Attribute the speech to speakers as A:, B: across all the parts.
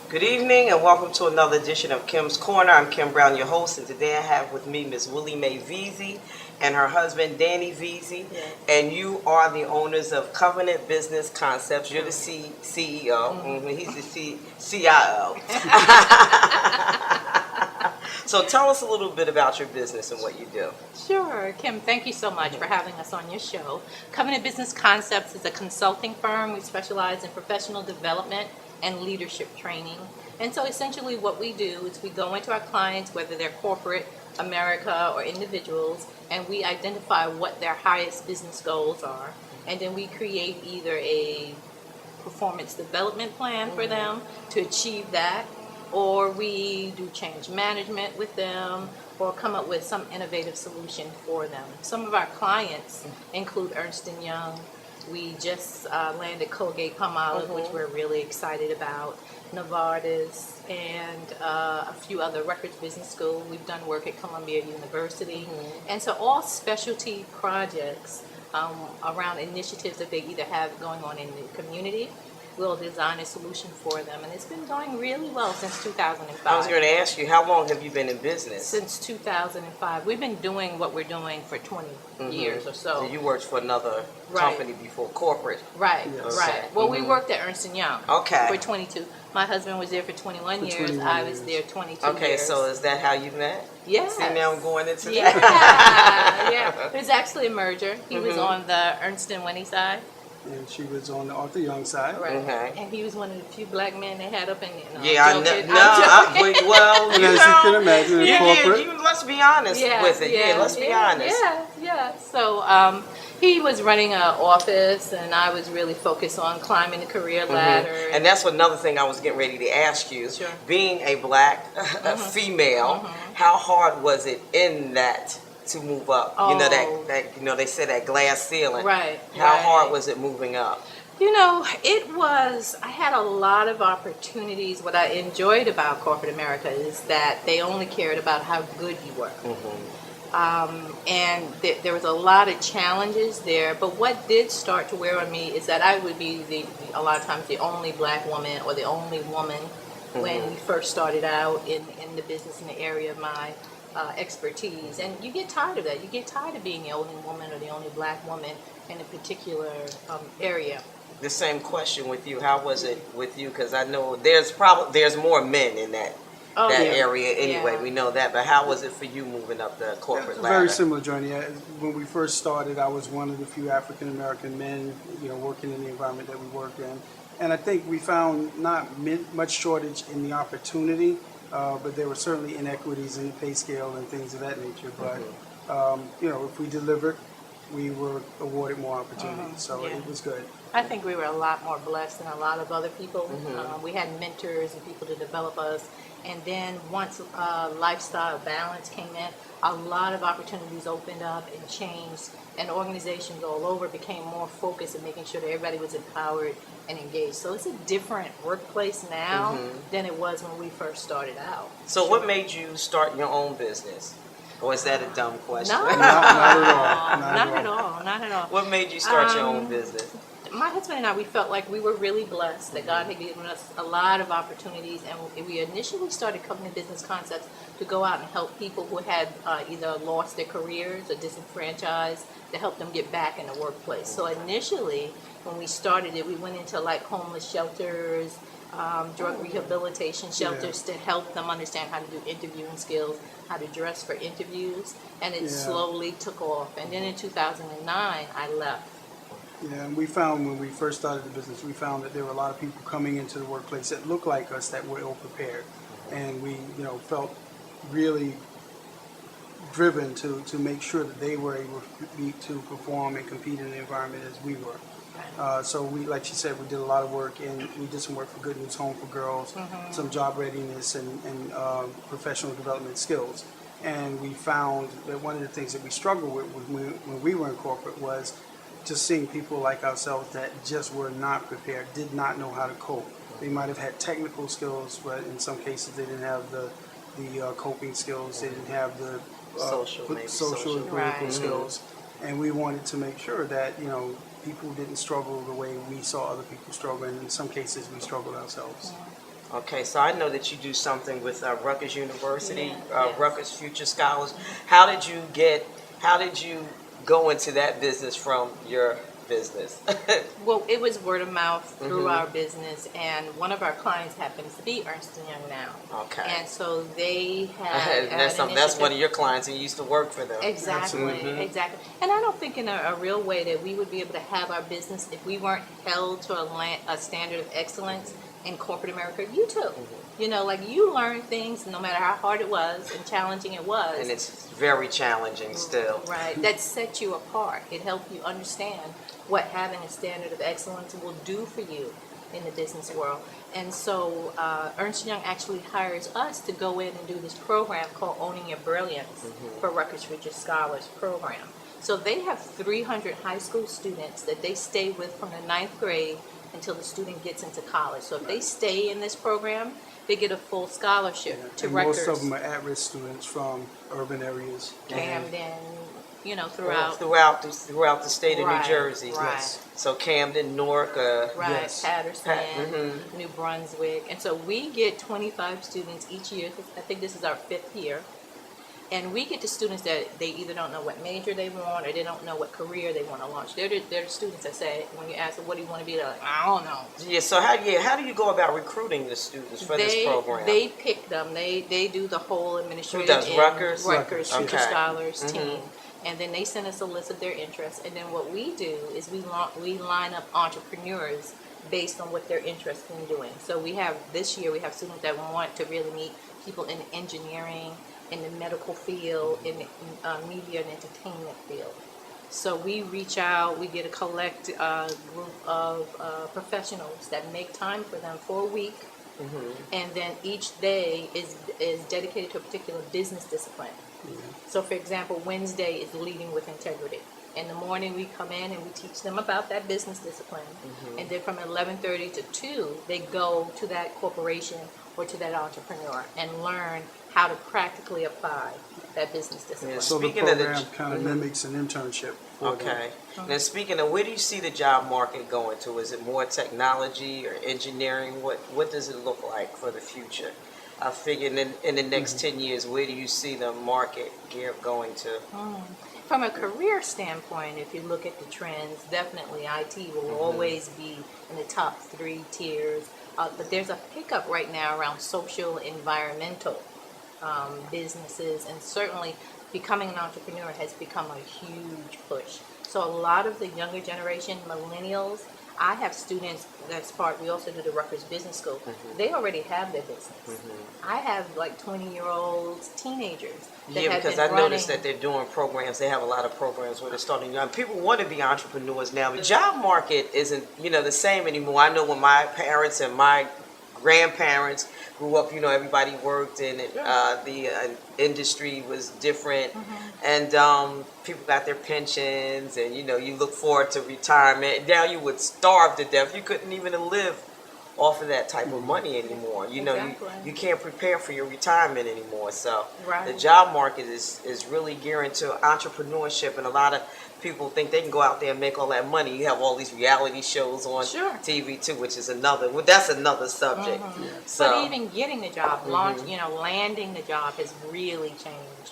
A: Good evening and welcome to another edition of Kim's Corner. I'm Kim Brown, your host, and today I have with me Miss Willie Mae Veasy and her husband Danny Veasy.
B: Yes.
A: And you are the owners of Covenant Business Concepts. You're the CEO. He's the CIO. So tell us a little bit about your business and what you do.
B: Sure. Kim, thank you so much for having us on your show. Covenant Business Concepts is a consulting firm. We specialize in professional development and leadership training. And so essentially what we do is we go into our clients, whether they're corporate, America, or individuals, and we identify what their highest business goals are. And then we create either a performance development plan for them to achieve that, or we do change management with them, or come up with some innovative solution for them. Some of our clients include Ernst & Young. We just landed Colgate-Palmolive, which we're really excited about, Novartis, and a few other Records Business School. We've done work at Columbia University. And so all specialty projects around initiatives that they either have going on in the community, we'll design a solution for them. And it's been going really well since 2005.
A: I was going to ask you, how long have you been in business?
B: Since 2005. We've been doing what we're doing for 20 years or so.
A: So you worked for another company before, corporate.
B: Right,
A: Yes.
B: right. Well, we worked at Ernst & Young for 22. My husband was there for 21 years. I was there 22 years.
A: Okay, so is that how you met?
B: Yes.
A: See, now I'm going into
B: Yeah,
A: that.
B: yeah. It was actually a merger. He was on the Ernst & Winnie side.
C: And she was on the Arthur Young side.
B: Right.
A: Okay.
B: And he was one of the few black men they had up in there. No,
A: Yeah,
B: I'm joking. I'm joking.
A: well,
C: And
A: you
C: as
A: know,
C: you can imagine, in corporate.
A: let's be honest with it. Yeah, let's be honest.
B: Yeah. So he was running an office, and I was really focused on climbing the career ladder.
A: And that's another thing I was getting ready to ask you.
B: Sure.
A: Being a black female, how hard was it in that to move up?
B: Oh.
A: You know that they said that glass ceiling.
B: Right.
A: How hard was it moving up?
B: You know, I had a lot of opportunities. What I enjoyed about corporate America is that they only cared about how good you were. And there was a lot of challenges there. But what did start to wear on me is that I would be a lot of times the only black woman or the only woman when we first started out in the business in the area of my expertise. And you get tired of that. You get tired of being the only woman or the only black woman in a particular area.
A: The same question with you. How was it with you? Because I know there's more men in that area anyway.
B: Yeah.
A: We know that. But how was it for you moving up the corporate
C: It's a
A: ladder?
C: very similar journey. When we first started, I was one of the few African American men, working in the environment that we worked in. And I think we found not much shortage in the opportunity, but there were certainly inequities in the pay scale and things of that nature. But if we delivered, we were awarded more opportunities. So it was good.
B: I think we were a lot more blessed than a lot of other people. We had mentors and people to develop us. And then once lifestyle balance came in, a lot of opportunities opened up and changed. And organizations all over became more focused in making sure that everybody was empowered and engaged. So it's a different workplace now than it was when we first started out.
A: So what made you start your own business? Or is that a dumb question?
B: No,
C: Not at all.
B: not at all.
A: What made you start your own business?
B: My husband and I, we felt like we were really blessed that God had given us a lot of opportunities, and we initially started Covenant Business Concepts to go out and help people who had either lost their careers or disenfranchised, to help them get back in the workplace. So initially, when we started it, we went into like homeless shelters, drug rehabilitation shelters to help them understand how to do interviewing skills, how to dress for interviews, and it slowly took off. And then in 2009, I left.
C: Yeah, and we found when we first started the business, we found that there were a lot of people coming into the workplace that looked like us that were ill prepared, and we, felt really driven to make sure that they were able to perform and compete in the environment as we were. So we, like she said, we did a lot of work, and we did some work for Good News Home for Girls, some job readiness and professional development skills. And we found that one of the things that we struggled with when we were in corporate was just seeing people like ourselves that just were not prepared, did not know how to cope. They might have had technical skills, but in some cases they didn't have the coping skills, they didn't have the social and political skills. And we wanted to make sure that, people didn't struggle the way we saw other people struggle, and in some cases we struggled ourselves.
A: Okay, so I know that you do something with Rutgers University,
B: Yes.
A: Rutgers Future Scholars. How did you go into that business from your business?
B: Well, it was word of mouth through our business, and one of our clients happens to be Ernst and Young now.
A: Okay.
B: And so they had
A: And that's
B: an
A: that's one of
B: initiative.
A: your clients, and you used to work for them.
B: Exactly,
C: Absolutely.
B: exactly. And I don't think in a real way that we would be able to have our business if we weren't held to a standard of excellence in corporate America. You too. You know, like you learn things no matter how hard it was and challenging it was.
A: And it's very challenging still.
B: Right. That set you apart. It helped you understand what having a standard of excellence will do for you in the business world. And so Ernst Young actually hires us to go in and do this program called Owning Your Brilliance for Rutgers Future Scholars program. So they have 300 high school students that they stay with from the 9th grade until the student gets into college. So if they stay in this program, they get a full scholarship to
C: And
B: Rutgers,
C: most of them are at-risk students from urban areas.
B: Camden, you know,
A: Throughout
B: throughout.
A: the state of
B: Right,
A: New Jersey.
B: right.
A: Yes. So Camden, Newark,
B: Right,
C: Yes.
B: Patterson, New Brunswick. And so we get 25 students each year. I think this is our 5th year. And we get the students that they either don't know what major they want or they don't know what career they want to launch. They're the students that say, when you ask them, what do you want to be? They're like, I don't know.
A: Yeah. So how do you go about recruiting the students for this program?
B: They pick them. They do the whole administrative.
A: Who does,
B: end,
A: Rutgers?
B: Rutgers Future
A: Okay.
B: Scholars team. And then they send us a list of their interests. And then what we do is we line up entrepreneurs based on what they're interested in doing. So this year we have students that want to really meet people in engineering, in the medical field, in the media and entertainment field. So we reach out, we get a group of professionals that make time for them for a week, and then each day is dedicated to a particular business discipline. So for example, Wednesday is leading with integrity. In the morning we come in and we teach them about that business discipline, and then from 11:30 to 2, they go to that corporation or to that entrepreneur and learn how to practically apply that business discipline.
A: Yes.
C: So the
A: Speaking of the-
C: program kind of mimics an internship for them.
A: Okay. Now, speaking of, where do you see the job market going to? Is it more technology or engineering? What does it look like for the future? I figure in the next 10 years, where do you see the market going to?
B: From a career standpoint, if you look at the trends, definitely IT will always be in the top 3 tiers. But there's a pickup right now around social, environmental businesses, and certainly becoming an entrepreneur has become a huge push. So a lot of the younger generation, millennials, I have students we also do the Rutgers Business School. They already have their business. I have like 20-year-olds, teenagers that
A: Yeah,
B: have
A: because
B: been
A: I noticed
B: running-
A: that they're doing programs. They have a lot of programs where they're starting young. People want to be entrepreneurs now. The job market isn't, the same anymore. I know when my parents and my grandparents grew up, everybody worked and the industry was different. And people got their pensions and, you look forward to retirement. Now you would starve to death. You couldn't even live off of that type of money anymore.
B: Exactly.
A: You can't prepare for your retirement anymore. So
B: Right.
A: the job market is really gearing to entrepreneurship, and a lot of people think they can go out there and make all that money. You have all these reality shows on
B: Sure.
A: TV too, which is that's another subject. So
B: But even getting the job, landing the job has really changed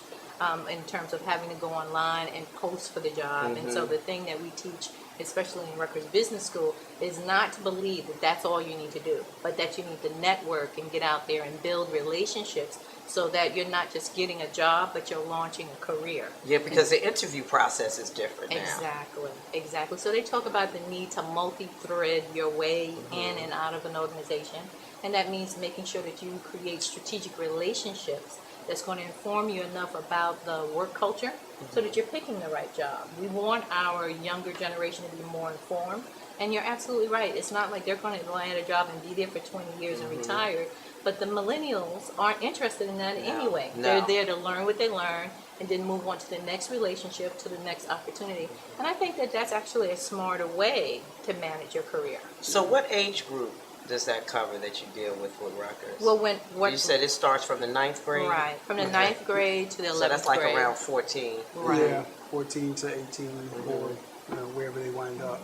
B: in terms of having to go online and post for the job. And so the thing that we teach, especially in Rutgers Business School, is not to believe that that's all you need to do, but that you need to network and get out there and build relationships so that you're not just getting a job, but you're launching a career.
A: yeah, because the interview process is different now.
B: Exactly. So they talk about the need to multi-thread your way in and out of an organization. And that means making sure that you create strategic relationships that's going to inform you enough about the work culture so that you're picking the right job. We want our younger generation to be more informed. And you're absolutely right. It's not like they're going to land a job and be there for 20 years and retire. But the millennials aren't interested in that anyway.
A: no.
B: They're there to learn what they learn and then move on to the next relationship, to the next opportunity. And I think that that's actually a smarter way to manage your career.
A: So what age group does that cover that you deal with Rutgers?
B: Well,
A: You said it starts from the 9th grade?
B: Right, from the 9th grade to the 11th grade.
A: So that's like around 14.
B: Right.
C: Yeah, 14 to 18 or wherever they wind up.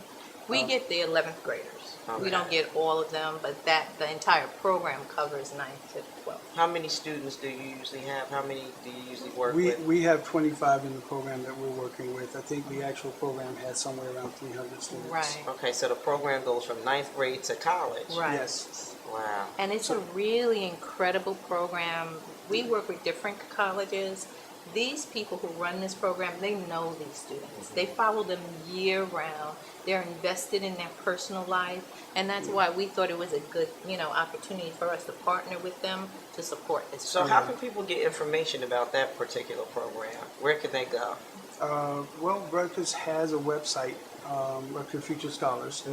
B: We get the 11th graders.
A: Okay.
B: We don't get all of them, but the entire program covers 9th to 12th.
A: How many students do you usually have? How many do you usually work
C: We
A: with?
C: we have 25 in the program that we're working with. I think the actual program has somewhere around 300 students.
B: Right.
A: Okay, so the program goes from 9th grade to college.
B: Right.
C: Yes.
A: Wow.
B: And it's a really incredible program. We work with different colleges. These people who run this program, they know these students. They follow them year round. They're invested in their personal life, and that's why we thought it was a good, opportunity for us to partner with them to support this.
A: So how can people get information about that particular program? Where can they go?
C: Well, Rutgers has a website, Rutgers Future Scholars,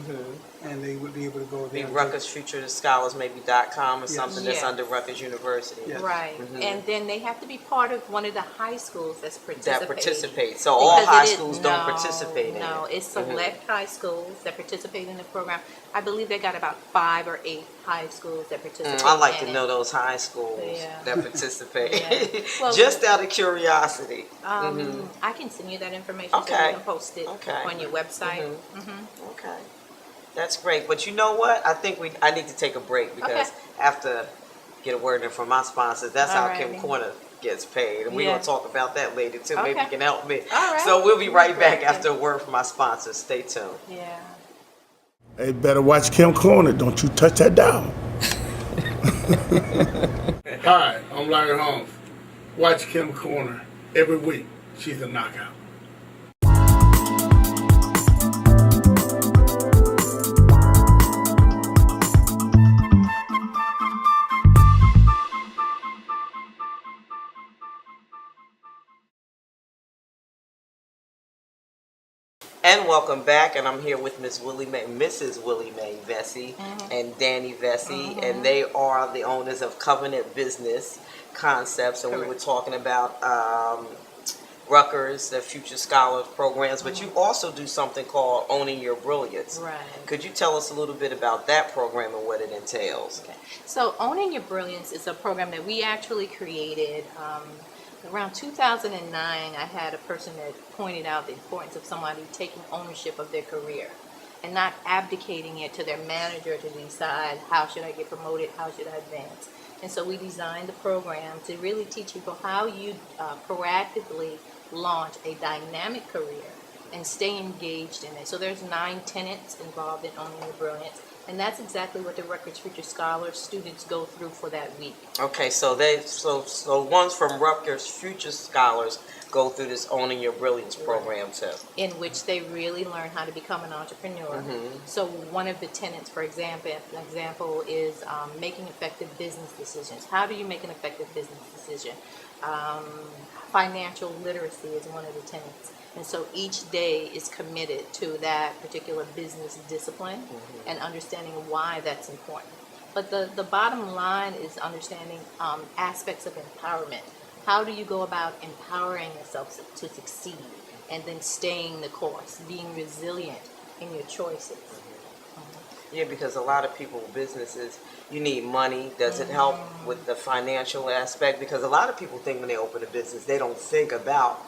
C: and they would be able to go
A: Be
C: there.
A: RutgersFutureScholarsMaybe.com or something that's
B: Yes.
A: under Rutgers University.
C: Yes.
B: Right, and then they have to be part of one of the high schools that
A: That participate. So all high schools don't participate in
B: No,
A: it.
B: it's select high schools that participate in the program. I believe they got about 5 or 8 high schools that participate.
A: I like
B: in
A: to
B: it.
A: know those high schools
B: Yeah.
A: that participate.
B: Yeah. Well,
A: Just out of curiosity.
B: I can send you that information so
A: Okay.
B: you can post it
A: Okay.
B: on your website.
A: Okay. That's great. But you know what? I think I need to take a break because
B: Okay.
A: I have to get a word in from my sponsors. That's how Kim
B: Alrighty.
A: Corner gets paid. And we're
B: Yeah.
A: going to talk about that later too. Maybe you
B: Okay.
A: can help me.
B: All right.
A: So we'll be right back
B: Great.
A: after a word from my sponsors. Stay tuned.
B: Yeah.
D: Hey, better watch Kim Corner. Don't you touch that dial. Hi, I'm Larry Holmes. Watch Kim Corner every week. She's a knockout.
A: And welcome back, and I'm here with Mrs. Willie Mae Veasy and Danny Veasy, and they are the owners of Covenant Business Concepts, and we were talking about Rutgers, the Future Scholars programs, but you also do something called Owning Your Brilliance.
B: Right.
A: Could you tell us a little bit about that program and what it entails?
B: Okay. So Owning Your Brilliance is a program that we actually created around 2009. I had a person that pointed out the importance of somebody taking ownership of their career and not abdicating it to their manager to decide how should I get promoted, how should I advance. And so we designed the program to really teach people how you proactively launch a dynamic career and stay engaged in it. So there's 9 tenets involved in Owning Your Brilliance. And that's exactly what the Rutgers Future Scholars students go through for that week.
A: Okay, so so ones from Rutgers Future Scholars go through this Owning Your Brilliance program too.
B: In which they really learn how to become an entrepreneur. So one of the tenets, for example, is making effective business decisions. How do you make an effective business decision? Financial literacy is one of the tenets. And so each day is committed to that particular business discipline and understanding why that's important. But the bottom line is understanding aspects of empowerment. How do you go about empowering yourself to succeed and then staying the course, being resilient in your choices?
A: Yeah, because a lot of people, businesses, you need money. Does it help with the financial aspect? Because a lot of people think when they open a business, they don't think about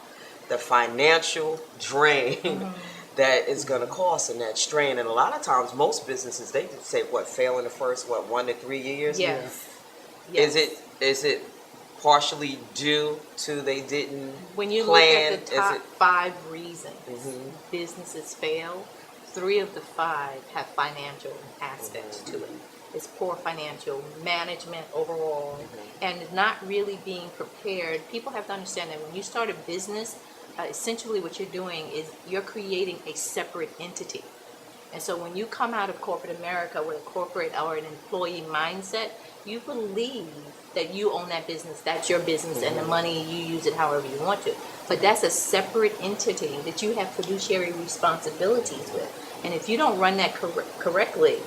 A: the financial drain that is going to cost and that strain. And a lot of times, most businesses, they say, fail in the first, 1 to 3 years?
B: Yes.
A: Is it partially due to they didn't
B: When you
A: plan?
B: look at the top 5 reasons businesses fail, 3 of the 5 have financial aspects to it. It's poor financial management overall and not really being prepared. People have to understand that when you start a business, essentially what you're doing is you're creating a separate entity. And so when you come out of corporate America with a corporate or an employee mindset, you believe that you own that business, that's your business, and the money, you use it however you want to. But that's a separate entity that you have fiduciary responsibilities with. And if you don't run that correctly,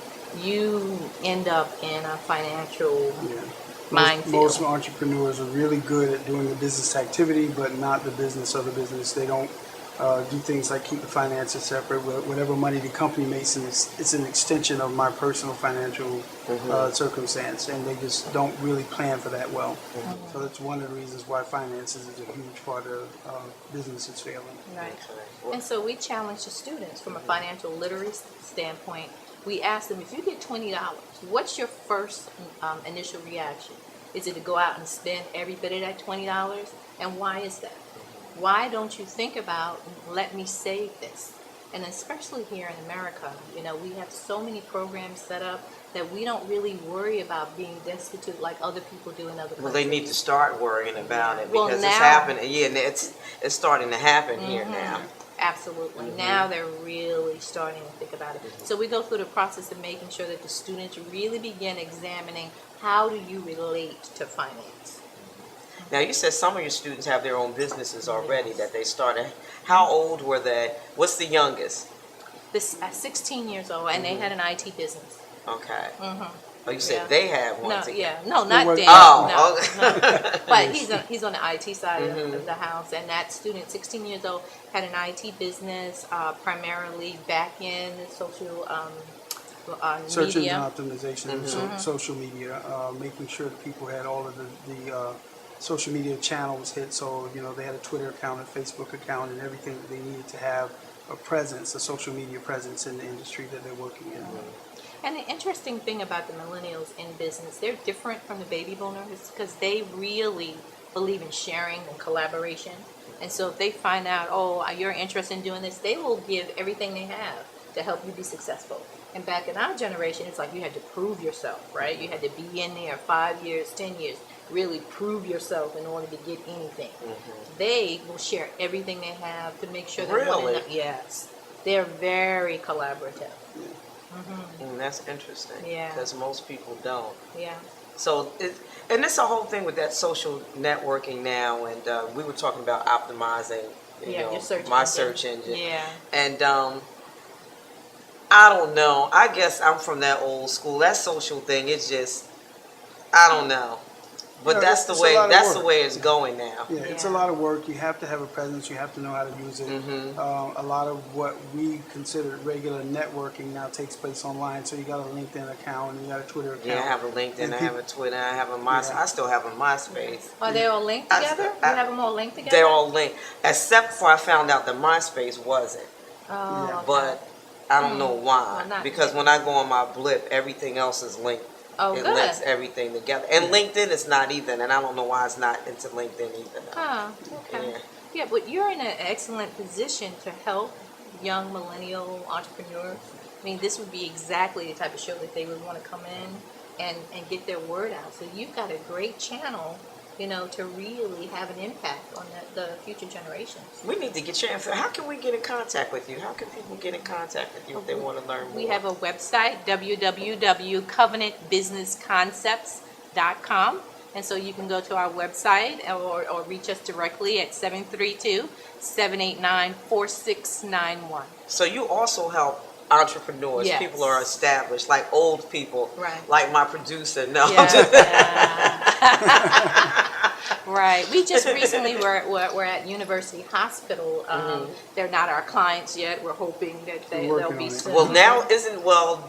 B: you end up in a financial minefield.
C: Most entrepreneurs are really good at doing the business activity, but not the business of the business. They don't do things like keep the finances separate. Whatever money the company makes, and it's an extension of my personal financial circumstance, and they just don't really plan for that well. So that's one of the reasons why finances is a huge part of businesses failing.
B: Right. And so we challenge the students from a financial literacy standpoint. We ask them, if you get $20, what's your first initial reaction? Is it to go out and spend every bit of that $20? And why is that? Why don't you think about, let me save this? And especially here in America, you know, we have so many programs set up that we don't really worry about being destitute like other people do in other countries.
A: Well, they need to start worrying about it
B: Well,
A: because
B: now-
A: it's happening. Yeah, and it's starting to happen here now.
B: Absolutely. Now they're really starting to think about it. So we go through the process of making sure that the students really begin examining, how do you relate to finance?
A: Now, you said some of your students have their own businesses already that they started. How old were they? What's the youngest?
B: This at 16 years old, and they had an IT business.
A: Okay. Oh, you said
B: Yeah.
A: they had one.
B: No,
A: together.
B: yeah, no, not
C: work-
B: Dan.
A: Oh,
B: no. But he's on the IT side of the house, and that student, 16 years old, had an IT business, primarily back end social
C: Search engine
B: media.
C: optimization and social media, making sure that people had all of the social media channels hit. So, you know, they had a Twitter account, a Facebook account, and everything that they needed to have a presence, a social media presence in the industry that they're working in.
B: And the interesting thing about the millennials in business, they're different from the baby boomers because they really believe in sharing and collaboration. And so if they find out, oh, you're interested in doing this, they will give everything they have to help you be successful. And back in our generation, it's like you had to prove yourself, right? You had to be in there 5 years, 10 years, really prove yourself in order to get anything. They will share everything they have to make sure that
A: Really?
B: yes, they're very collaborative.
A: That's interesting.
B: Yeah.
A: Because most people don't.
B: Yeah.
A: So, and it's a whole thing with that social networking now. And we were talking about optimizing, you know,
B: your search
A: my
B: engine.
A: search engine.
B: Yeah.
A: And I don't know. I guess I'm from that old school. That social thing, it's just, I don't know. But
C: You know,
A: that's the
C: it's a
A: way.
C: lot of
A: That's
C: work.
A: the way it's going now.
C: Yeah, it's a
B: Yeah.
C: lot of work. You have to have a presence. You have to know how to use it. A lot of what we consider regular networking now takes place online. So you got a LinkedIn account and you got a Twitter account.
A: Yeah, I have a LinkedIn,
C: And
A: I have a Twitter, I have a MySpace.
C: Yeah.
A: I still have a MySpace.
B: Are they all linked
A: I-
B: together?
A: I-
B: You have them all linked together?
A: They're all linked, except for I found out that MySpace wasn't.
B: Oh,
C: Yeah.
B: okay.
A: But I don't know why.
B: Well, not
A: Because
B: yet.
A: when I go on my blip, everything else is linked.
B: Oh,
A: It
B: good.
A: links everything together. And LinkedIn is not either, and I don't know why it's not into LinkedIn either.
B: Oh, okay.
A: Yeah.
B: Yeah, but you're in an excellent position to help young millennial entrepreneurs. I mean, this would be exactly the type of show that they would want to come in and get their word out. So you've got a great channel, you know, to really have an impact on the future generations.
A: We need to get your info. How can we get in contact with you? How can people get in contact with you if they want to learn more?
B: We have a website, www.covenantbusinessconcepts.com. And so you can go to our website or reach us directly at 732-789-4691.
A: So you also help entrepreneurs,
B: Yes.
A: people are established, like old people,
B: Right.
A: like my producer. No,
B: Right. We just recently we're at University Hospital. They're not our clients yet. We're hoping that
C: We're
B: they'll
C: working
B: be
C: on it.
B: soon.
A: well, now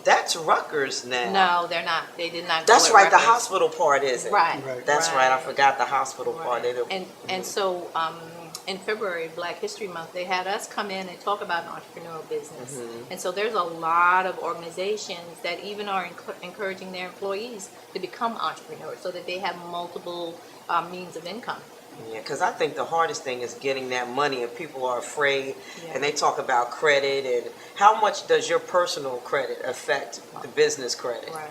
A: that's Rutgers now.
B: No, they're not. They did not. Go
A: That's
B: with
A: right. The
B: Rutgers.
A: hospital part isn't.
B: Right.
C: Right.
A: That's right. I forgot the hospital part.
B: Right.
A: They
B: And so in February, Black History Month, they had us come in and talk about entrepreneurial business. And so there's a lot of organizations that even are encouraging their employees to become entrepreneurs so that they have multiple means of income.
A: Yeah, because I think the hardest thing is getting that money, and people are afraid.
B: Yeah.
A: And they talk about credit, and how much does your personal credit affect the business credit?
B: Right.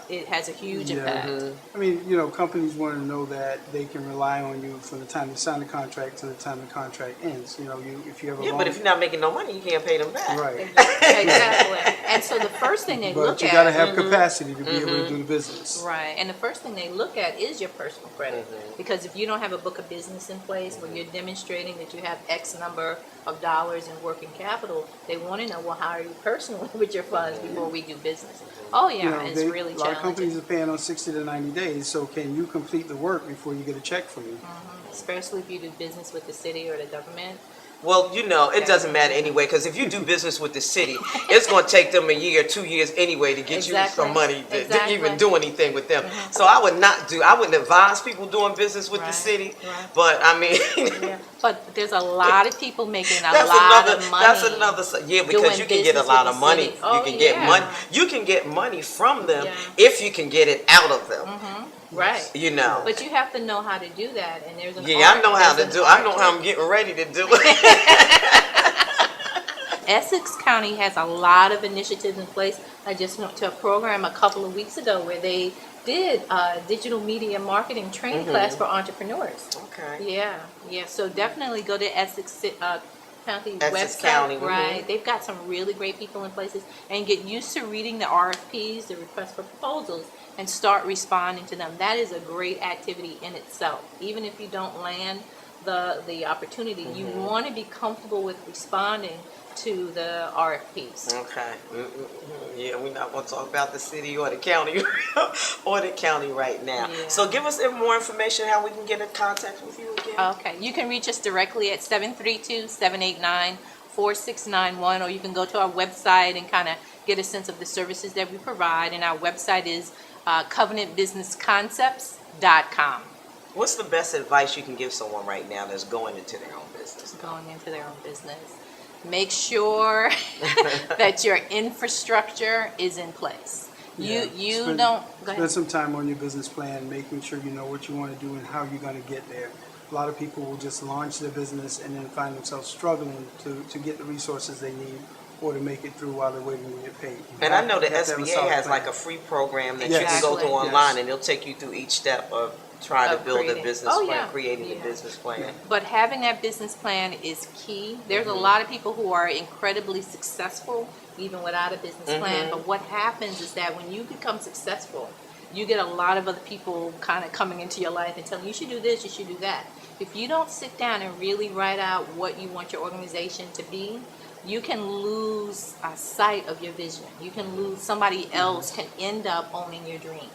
B: It has a huge
C: Yeah.
B: impact.
C: I mean, you know, companies want to know that they can rely on you from the time you sign the contract to the time the contract ends. You know, if you have a
A: Yeah,
C: loan,
A: but if you're not making no money, you can't pay them back.
C: right.
B: Exactly. And so the first thing they
C: But
B: look
C: you
B: at,
C: got to have capacity to be able to do the business.
B: right, and the first thing they look at is your personal credit. Because if you don't have a book of business in place where you're demonstrating that you have X number of dollars in working capital, they want to know, well, how are you personally with your funds before we do business? Oh, yeah,
C: You know,
B: it's really
C: a lot of companies
B: challenging.
C: are paying on 60 to 90 days. So can you complete the work before you get a check from me?
B: Especially if you do business with the city or the government.
A: Well, it doesn't matter anyway, because if you do business with the city, it's going to take them a year, 2 years anyway to get you some money to even do anything with them. So I wouldn't advise people doing business with the city, but I mean.
B: But there's a lot of people making a lot of money.
A: That's another, because you can get a lot of money.
B: Oh,
A: you can get money. You can get money from them if you can get it out of them.
B: Right.
A: But
B: you have to know how to do that, and there's an
A: I know how to do. I know how I'm getting ready to do it.
B: Essex County has a lot of initiatives in place. I just went to a program a couple of weeks ago where they did a digital media marketing training class for entrepreneurs.
A: Okay.
B: Yeah. So definitely go to Essex County
A: Essex
B: website.
A: County,
B: right. They've got some really great people in places, and get used to reading the RFPs, the request for proposals, and start responding to them. That is a great activity in itself. Even if you don't land the opportunity, you want to be comfortable with responding to the RFPs.
A: Okay. Yeah, we're not going to talk about the city or the county right now.
B: Yeah.
A: So give us more information how we can get in contact with you again.
B: Okay. You can reach us directly at 732-789-4691, or you can go to our website and kind of get a sense of the services that we provide. And our website is covenantbusinessconcepts.com.
A: What's the best advice you can give someone right now that's going into their own business?
B: Make sure that your infrastructure is in place.
C: Spend some time on your business plan, making sure you know what you want to do and how you're going to get there. A lot of people will just launch their business and then find themselves struggling to get the resources they need or to make it through while they're waiting to get paid.
A: And I know the SBA has like a free program that you can go through online, and they'll take you through each step of trying to build a business plan, creating a business plan.
B: But having that business plan is key. There's a lot of people who are incredibly successful even without a business plan. But what happens is that when you become successful, you get a lot of other people kind of coming into your life and telling you, you should do this, you should do that. If you don't sit down and really write out what you want your organization to be, you can lose sight of your vision. You can lose, somebody else can end up owning your dream.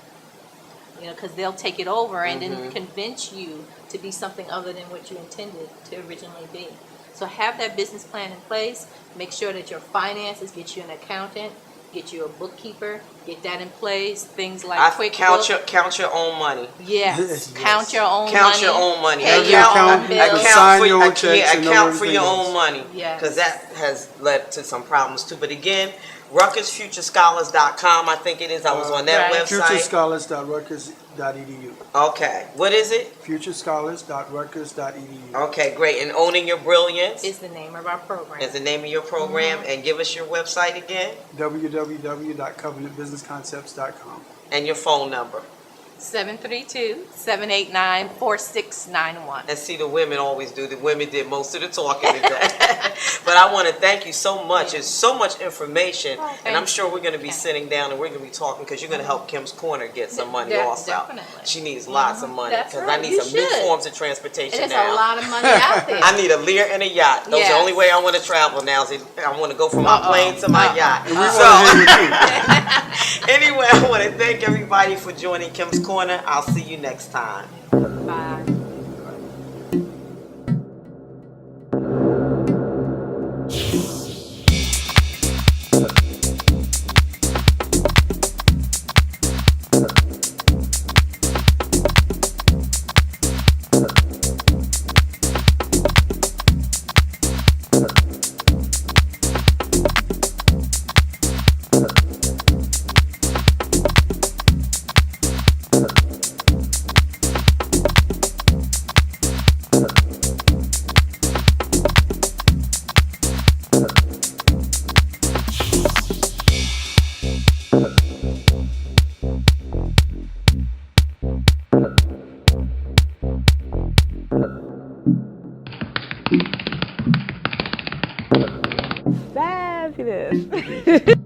B: Because they'll take it over and then convince you to be something other than what you intended to originally be. So have that business plan in place. Make sure that your finances, get you an accountant, get you a bookkeeper, get that in place. Things like QuickBooks.
A: Count your own money.
B: Yes. Count your own money.
A: Count your own money.
B: Pay your own bills.
A: Account for your own money.
B: Yes.
A: Because that has led to some problems too. But again, RutgersFutureScholars.com, I think it is. I was on that website.
C: FutureScholars.rutgers.edu.
A: Okay. What is it?
C: FutureScholars.rutgers.edu.
A: Okay, great. And Owning Your Brilliance
B: is the name of our program.
A: Is the name of your program. And give us your website again.
C: www.covenantbusinessconcepts.com.
A: And your phone number.
B: 732-789-4691.
A: And see, the women always do. The women did most of the talking today. But I want to thank you so much. It's so much information. And I'm sure we're going to be sitting down and we're going to be talking, because you're going to help Kim's Corner get some money also.
B: Definitely.
A: She needs lots of money, because I need some new forms of transportation now.
B: There's a lot of money out there.
A: I need a Lear and a yacht. Those are the only way I want to travel now. I want to go from my plane to my yacht. Anyway, I want to thank everybody for joining Kim's Corner. I'll see you next time.
B: Bye.
E: Fabulous.